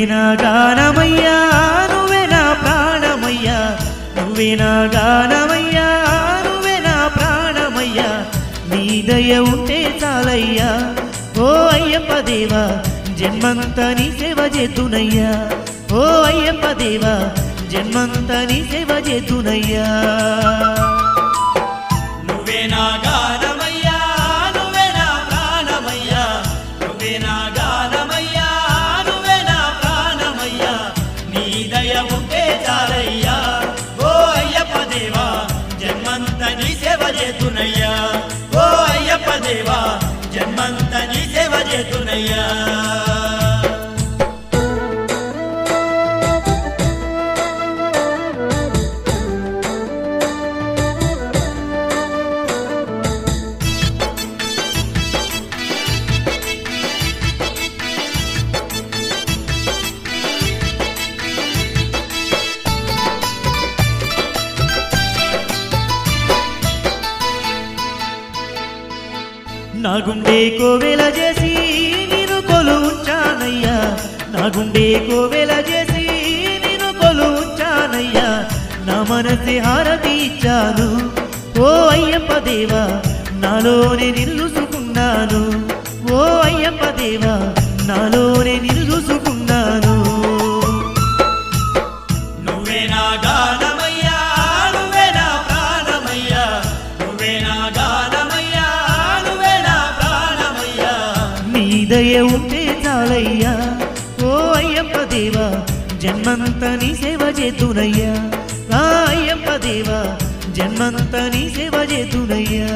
నా గానమయ్యా నువ్వే నా ప్రాణమయ్యా నువ్వే నా గానమయ్యా నువ్వే నా ప్రాణమయ్యా నీ దయ ఉంటే చాలయ్యా ఓ అయ్యప్ప దేవా జన్మంతా నీ సేవ చేతునయ్యా ఓ అయ్యప్ప దేవా జన్మంతా నీ సేవ చేతునయ్యా నువ్వే నా గానమయ్యా నువ్వే నా ప్రాణమయ్యా నువ్వే నా గానమయ్యా నువ్వే నా ప్రాణమయ్యా నీ దయ ఉంటే చాలయ్యా ఓ అయ్యప్ప దేవా జన్మంతా నీ సేవ చేతునయ్యా ఓ అయ్యప్ప దేవా జన్మంతా నీ సేవ చేతునయ్యా నా గుండె కోవెల చేసి నేను కొలువుంచానయ్యా నా గుండె కోవెల చేసి నేను కొలువుంచానయ్యా నా మనసి హారతి ఇచ్చాను ఓ అయ్యప్ప దేవా నాలోనే నిలుసుకున్నాను ఓ అయ్యప్ప దేవా నాలోనే నిలుసుకున్నాను నువ్వే నా గానమయ్యా నువ్వే నా ప్రాణమయ్యా నువ్వే నా గానమయ్యా నువ్వే నా ప్రాణమయ్యా నీ దయ ఉంటే చాలయ్యా ఓ అయ్యప్ప దేవా జన్మంతా నీ సేవ చేతునయ్యా ఆ అయ్యప్ప దేవా జన్మంతా నీ సేవ చేతునయ్యా